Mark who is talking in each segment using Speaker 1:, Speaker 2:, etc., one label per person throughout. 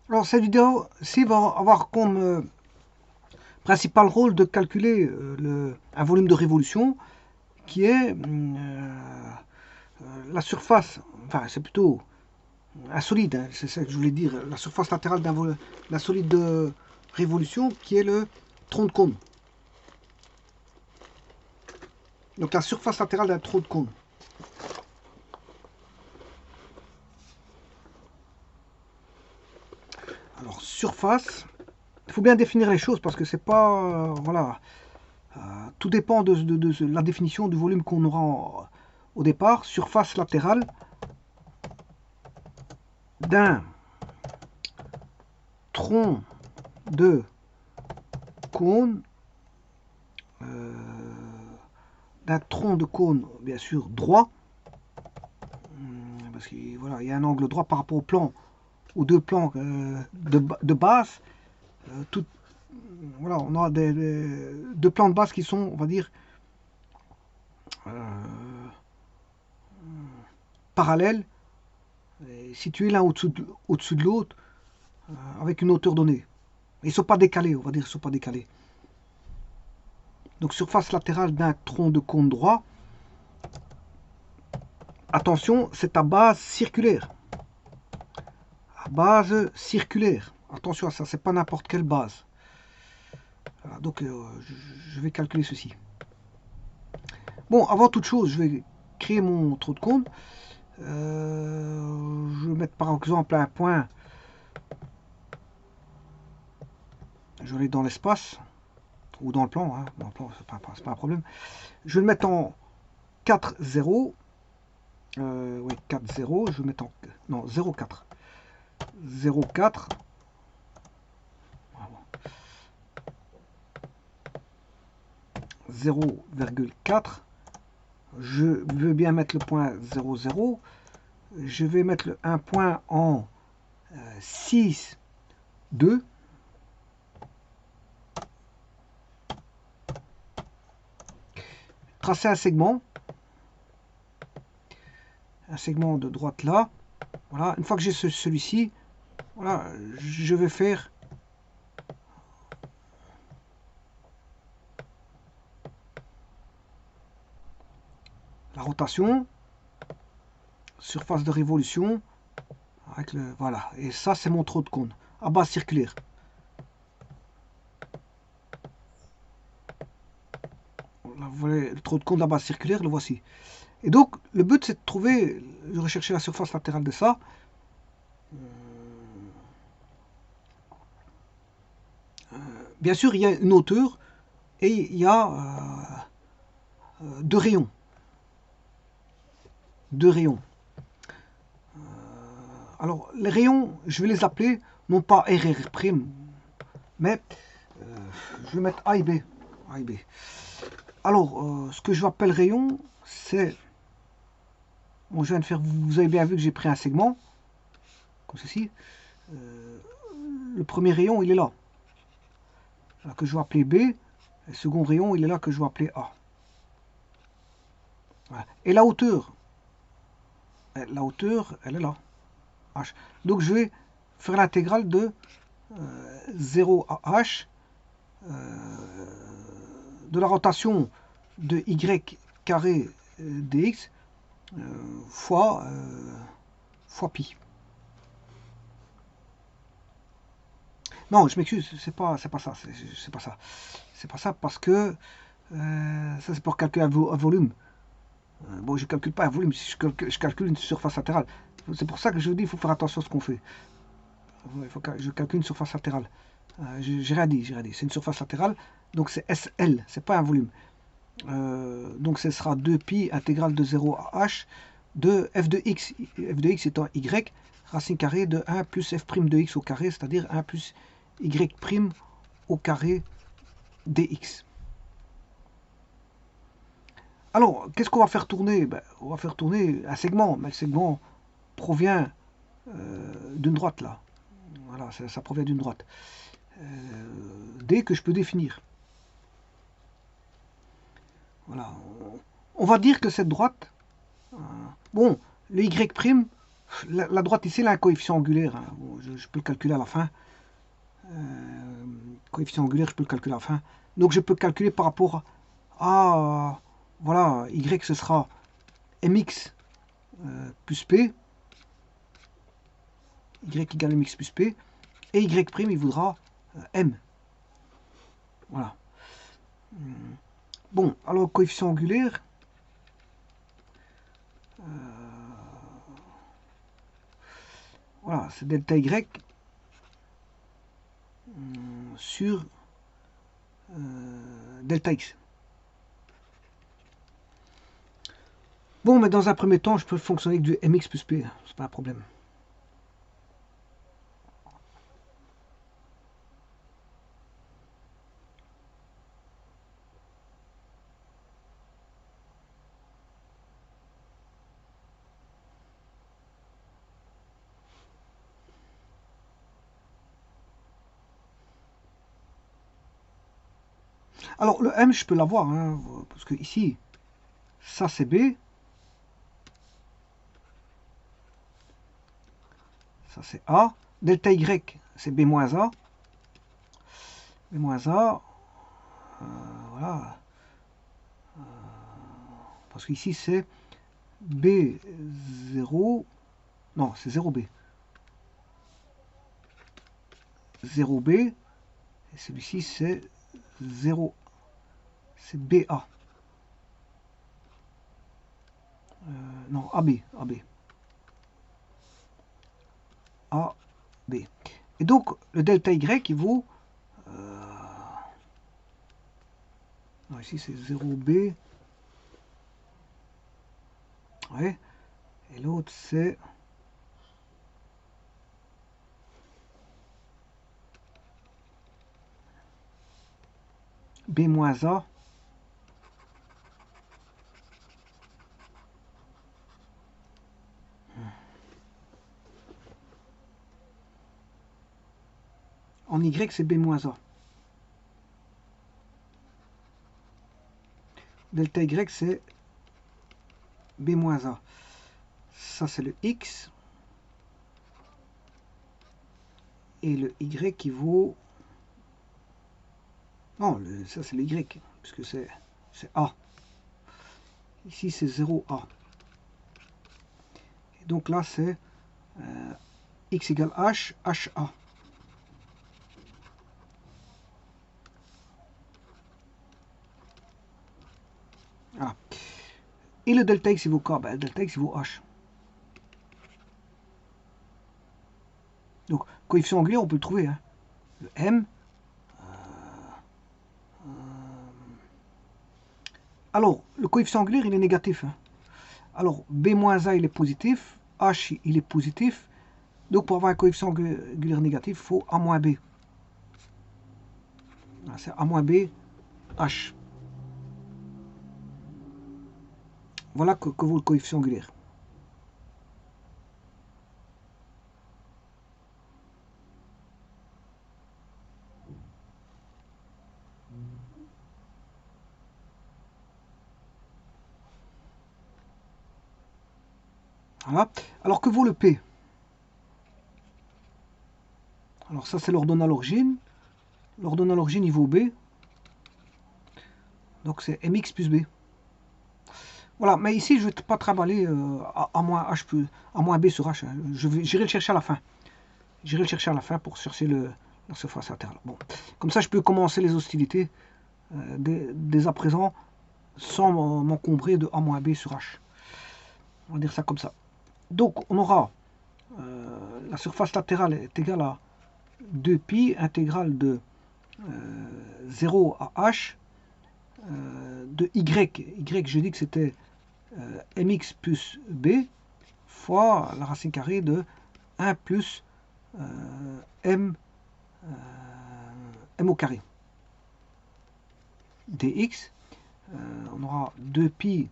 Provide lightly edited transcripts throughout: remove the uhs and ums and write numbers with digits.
Speaker 1: Alors cette vidéo-ci va avoir comme principal rôle de calculer un volume de révolution qui est la surface, enfin c'est plutôt un solide, hein, c'est ça que je voulais dire, la surface latérale d'un solide de révolution qui est le tronc de cône. Donc la surface latérale d'un tronc de cône. Alors surface, il faut bien définir les choses parce que c'est pas, voilà, tout dépend de la définition du volume qu'on aura au départ. Surface latérale d'un tronc de cône, bien sûr droit, parce qu'il voilà, y a un angle droit par rapport au plan, aux deux plans de base. Tout, voilà, on a deux plans de base qui sont, on va dire, parallèles, situés l'un au-dessous de l'autre, avec une hauteur donnée. Ils ne sont pas décalés, on va dire, ils ne sont pas décalés. Donc surface latérale d'un tronc de cône droit. Attention, c'est à base circulaire. À base circulaire. Attention à ça, c'est pas n'importe quelle base. Voilà, donc je vais calculer ceci. Bon, avant toute chose, je vais créer mon trou de cône. Je vais mettre par exemple un point. Je vais aller dans l'espace ou dans le plan. Hein. Dans le plan, c'est pas un problème. Je vais le mettre en 4, 0. Oui, 4, 0. Je vais mettre en. Non, 0, 4. 0, 4. 0,4. Je veux bien mettre le point 0, 0. Je vais mettre un point en 6, 2. Tracer un segment de droite là. Voilà, une fois que j'ai celui-ci, voilà, je vais faire la rotation, surface de révolution, avec le, voilà, et ça c'est mon trou de cône à base circulaire. Là, vous voyez le trou de cône à base circulaire, le voici. Et donc le but c'est de trouver, de rechercher la surface latérale de ça. Bien sûr, il y a une hauteur et il y a deux rayons. Deux rayons. Alors, les rayons, je vais les appeler non pas R et R', mais je vais mettre A et B. A et B. Alors, ce que je appelle rayon, c'est. Bon, je viens de faire. Vous avez bien vu que j'ai pris un segment, comme ceci. Le premier rayon, il est là. Là que je vais appeler B. Le second rayon, il est là que je vais appeler A. Voilà. Et la hauteur, elle est là. H. Donc, je vais faire l'intégrale de 0 à H de la rotation de y carré dx fois pi. Non, je m'excuse, c'est pas ça, c'est pas ça, c'est pas ça parce que ça c'est pour calculer un volume. Bon, je calcule pas un volume, je calcule une surface latérale. C'est pour ça que je vous dis, il faut faire attention à ce qu'on fait. Il faut que je calcule une surface latérale. J'ai rien dit, c'est une surface latérale, donc c'est SL, c'est pas un volume. Donc ce sera 2 pi intégrale de 0 à h de f de x étant y, racine carrée de 1 plus f' de x au carré, c'est-à-dire 1 plus y' au carré dx. Alors, qu'est-ce qu'on va faire tourner? Ben, on va faire tourner un segment, mais le segment provient d'une droite là. Voilà, ça provient d'une droite. D que je peux définir. Voilà. On va dire que cette droite, bon, le y', La droite ici, elle a un coefficient angulaire. Hein. Bon, je peux le calculer à la fin. Coefficient angulaire, je peux le calculer à la fin. Donc je peux calculer par rapport à, voilà, y, ce sera mx plus p. Y égale mx plus p. Et y', il voudra m. Voilà. Bon, alors coefficient angulaire. Voilà, c'est delta y sur delta x. Bon, mais dans un premier temps, je peux fonctionner avec du mx plus p, c'est pas un problème. Alors, le m, je peux l'avoir, hein, parce que ici, ça c'est b, ça c'est a, delta y, c'est b moins a, b moins a, voilà, parce qu'ici c'est b0, non, c'est 0b, 0b, et celui-ci c'est 0, c'est ba, non, ab, ab, a, b. Et donc, le delta y, il vaut, non, ici c'est 0b, ouais, et l'autre c'est b moins a, en y c'est b moins a. Delta y c'est b moins a. Ça c'est le x. Et le y qui vaut... Non, ça c'est le y, puisque c'est a. Ici c'est 0a. Et donc là c'est x égale h, ha. Voilà. Et le delta x il vaut quoi? Ben, le delta x il vaut h. Donc, coefficient angulaire, on peut le trouver. Hein. Le m. Alors, le coefficient angulaire, il est négatif. Hein. Alors, b moins a, il est positif. H, il est positif. Donc, pour avoir un coefficient angulaire négatif, il faut a moins b. C'est a moins b, h. Voilà que vaut le coefficient angulaire. Voilà. Alors, que vaut le p? Alors ça c'est l'ordonnée à l'origine. L'ordonnée à l'origine il vaut b. Donc c'est mx plus b. Voilà, mais ici je ne vais pas trimballer à moins h plus, à moins b sur h. Hein. J'irai le chercher à la fin. J'irai le chercher à la fin pour chercher la surface latérale. Bon. Comme ça je peux commencer les hostilités dès à présent sans m'encombrer de a moins b sur h. On va dire ça comme ça. Donc on aura la surface latérale est égale à 2pi intégrale de 0 à h de y. Y, je dis que c'était mx plus b fois la racine carrée de 1 plus m au carré dx. On aura 2pi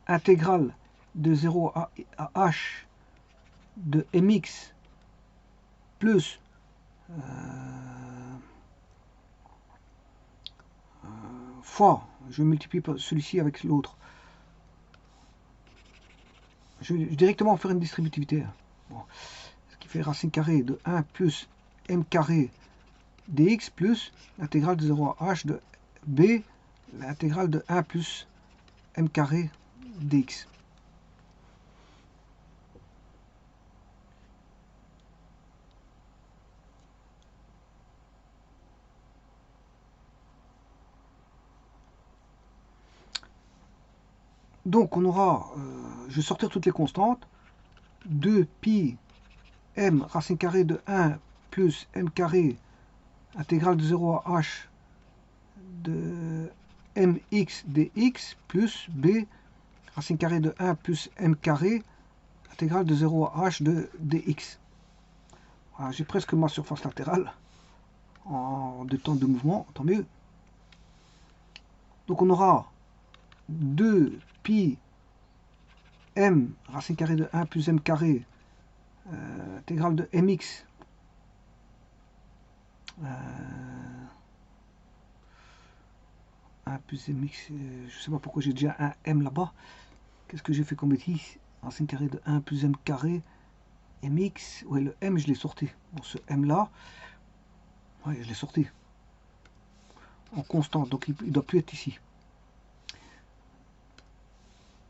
Speaker 1: intégrale de 0 à h de mx plus fois, je multiplie celui-ci avec l'autre, Je vais directement faire une distributivité. Bon. Ce qui fait racine carrée de 1 plus m carré dx plus l'intégrale de 0 à h de b, l'intégrale de 1 plus m carré dx. Donc on aura, je vais sortir toutes les constantes, 2 pi m racine carrée de 1 plus m carré intégrale de 0 à h de mx dx plus b racine carrée de 1 plus m carré intégrale de 0 à h de dx. Voilà, j'ai presque ma surface latérale en 2 temps de mouvement, tant mieux. Donc on aura 2 pi m racine carrée de 1 plus m carré intégrale de mx 1 plus mx, je sais pas pourquoi j'ai déjà un m là-bas. Qu'est-ce que j'ai fait comme bêtise? Racine carrée de 1 plus m carré mx, ouais, le m je l'ai sorti. Bon, ce m là, ouais, je l'ai sorti en constante, donc il ne doit plus être ici.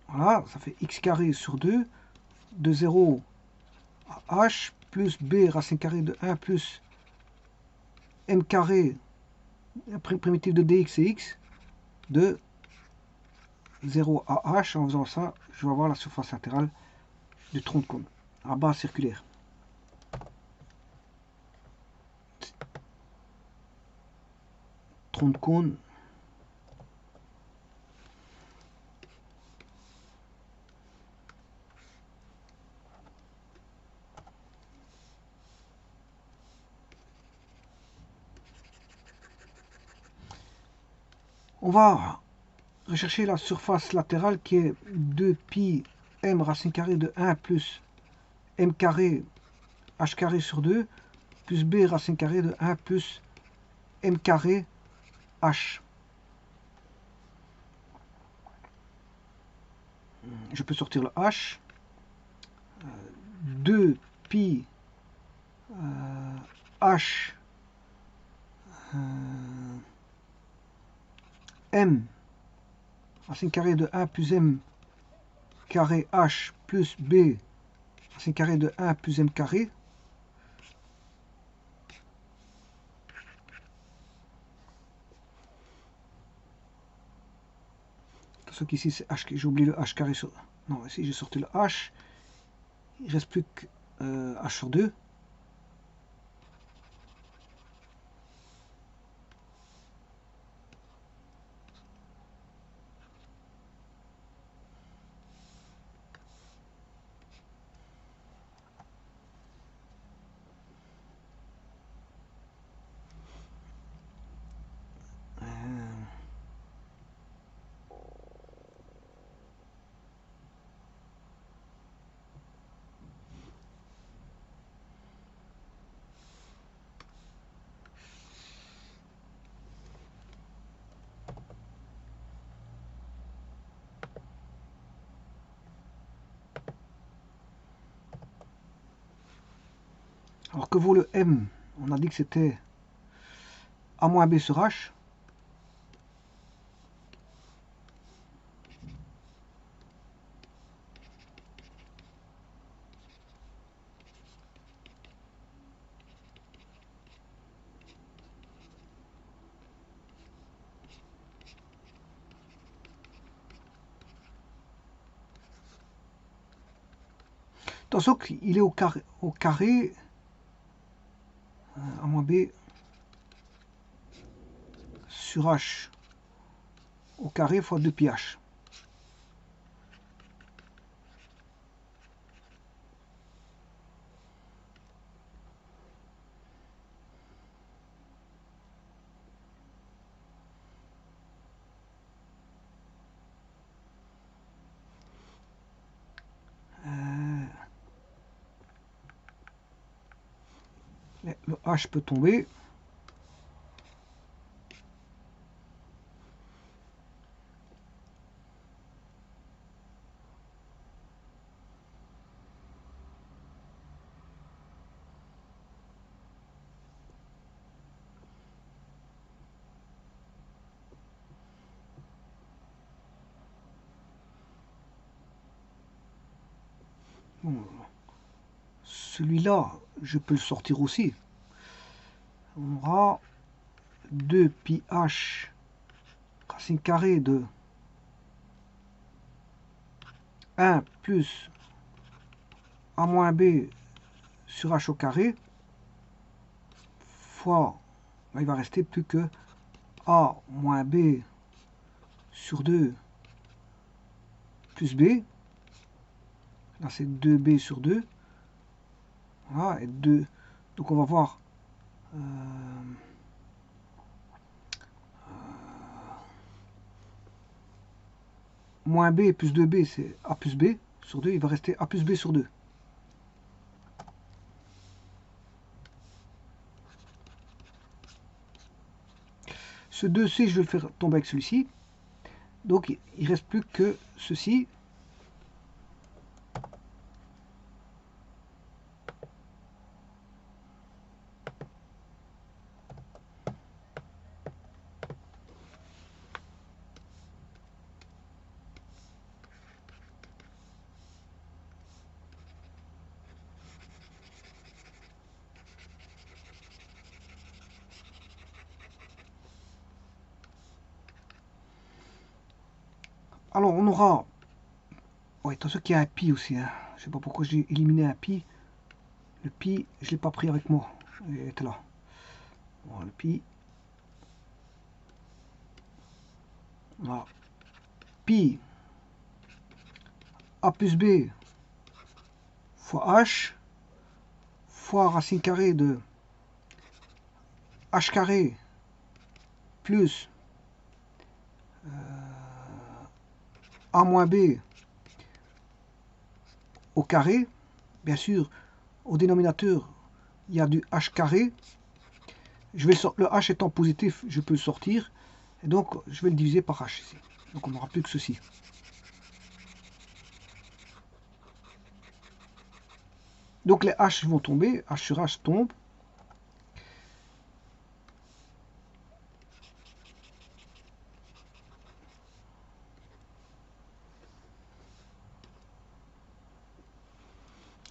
Speaker 1: Voilà, ça fait x carré sur 2, de 0 à h, plus b racine carrée de 1 plus m carré, primitive de dx et x, de 0 à h. En faisant ça, je vais avoir la surface latérale du tronc de cône, à base circulaire. Tronc de cône. On va rechercher la surface latérale qui est 2 pi m racine carrée de 1 plus m carré h carré sur 2 plus b racine carrée de 1 plus m carré h. Je peux sortir le h. 2 pi h m racine carrée de 1 plus m carré h plus b racine carrée de 1 plus m carré. Attention qu'ici c'est h, j'ai oublié le h carré sur... Non, ici j'ai sorti le h. Il ne reste plus que h sur 2. Alors que vaut le m? On a dit que c'était a moins b sur h. Attention qu'il est au carré a moins b sur h au carré fois 2 pi h. Le h peut tomber. Bon, celui-là, je peux le sortir aussi. On aura 2 pi h racine carrée de 1 plus a moins b sur h au carré fois, là, il va rester plus que a moins b sur 2 plus b. Là, c'est 2b sur 2. Voilà, et 2. Donc, on va voir moins b plus 2b, c'est a plus b sur 2. Il va rester a plus b sur 2. Ce 2c, je vais le faire tomber avec celui-ci. Donc, il ne reste plus que ceci. Alors, on aura... Ouais, attention qu'il y a un pi aussi. Hein. Je ne sais pas pourquoi j'ai éliminé un pi. Le pi, je ne l'ai pas pris avec moi. Il était là. Bon, le pi. Voilà. Pi a plus b fois h fois racine carrée de h carré plus a moins b au carré. Bien sûr, au dénominateur, il y a du h carré. Le h étant positif, je peux le sortir. Et donc, je vais le diviser par h ici. Donc, on n'aura plus que ceci. Donc, les h vont tomber. H sur h tombe.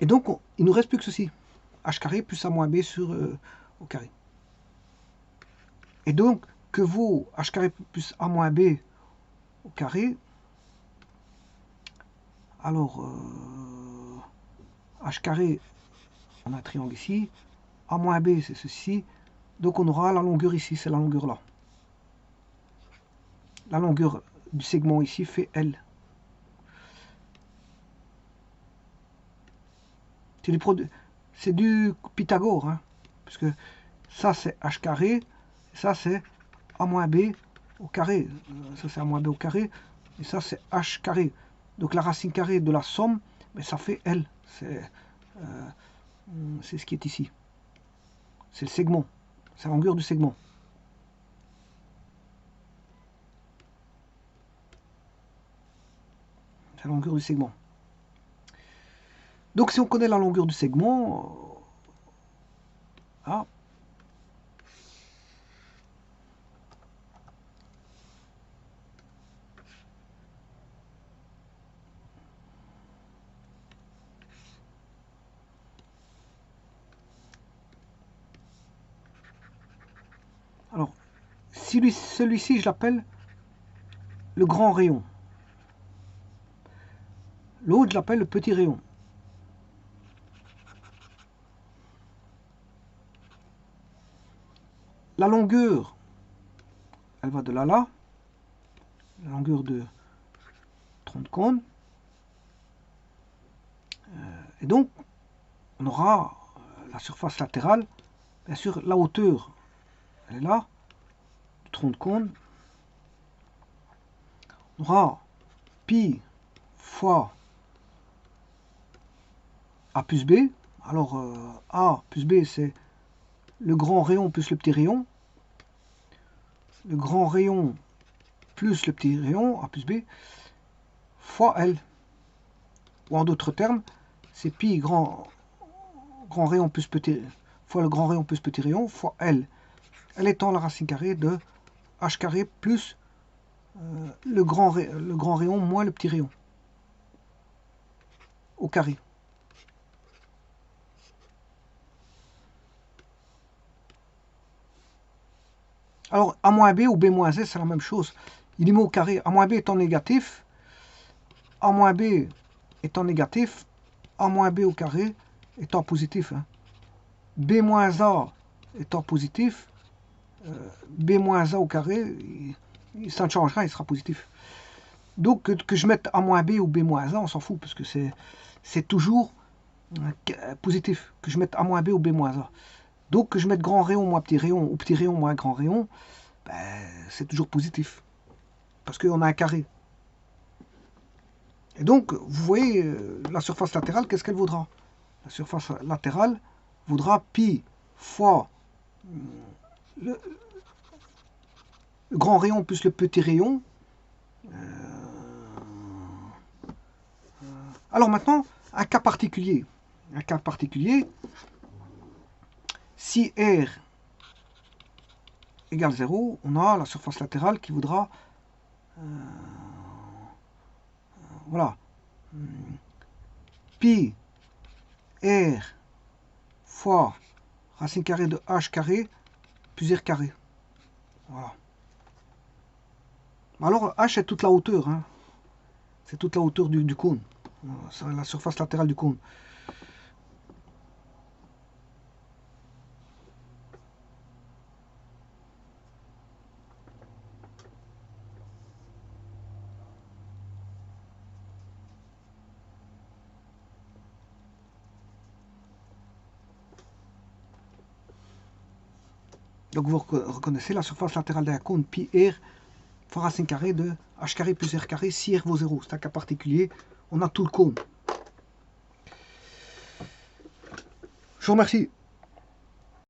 Speaker 1: Et donc, il ne nous reste plus que ceci. H carré plus a moins b sur au carré. Et donc, que vaut h carré plus a moins b au carré? Alors, h carré, on a un triangle ici. A moins b, c'est ceci. Donc, on aura la longueur ici, c'est la longueur là. La longueur du segment ici fait L. C'est du Pythagore, hein, parce que ça c'est h carré, et ça c'est a moins b au carré. Ça c'est a moins b au carré, et ça c'est h carré. Donc la racine carrée de la somme, mais ça fait L. C'est ce qui est ici. C'est le segment. C'est la longueur du segment. C'est la longueur du segment. Donc si on connaît la longueur du segment, ah, alors, si celui-ci, je l'appelle le grand rayon. L'autre, je l'appelle le petit rayon. La longueur, elle va de là à là. La longueur de tronc de cône. Et donc, on aura la surface latérale. Bien sûr, la hauteur, elle est là, du tronc de cône. On aura pi fois a plus b. Alors, a plus b, c'est le grand rayon plus le petit rayon. Le grand rayon plus le petit rayon, a plus b, fois L. Ou en d'autres termes, c'est pi grand rayon plus petit fois le grand rayon plus petit rayon fois L. L étant la racine carrée de h carré plus le grand rayon moins le petit rayon au carré. Alors, A moins B ou B moins S, c'est la même chose. Il est mis au carré. A moins B étant négatif, A moins B étant négatif, A moins B au carré étant positif. Hein. B moins A étant positif, B moins A au carré, ça ne changera, il sera positif. Donc, que je mette A moins B ou B moins A, on s'en fout, parce que c'est toujours positif. Que je mette A moins B ou B moins A. Donc, que je mette grand rayon moins petit rayon, ou petit rayon moins grand rayon, ben, c'est toujours positif. Parce qu'on a un carré. Et donc, vous voyez, la surface latérale, qu'est-ce qu'elle vaudra? La surface latérale vaudra pi fois le grand rayon plus le petit rayon. Alors maintenant, un cas particulier. Un cas particulier, si R égale 0, on a la surface latérale qui vaudra, voilà, pi R fois racine carrée de h carré plus r carré. Voilà. Alors h est toute la hauteur, hein. C'est toute la hauteur du cône. C'est la surface latérale du cône. Donc vous reconnaissez la surface latérale d'un cône pi r fois racine carrée de h carré plus r carré si r vaut 0. C'est un cas particulier. On a tout le cône. Je vous remercie.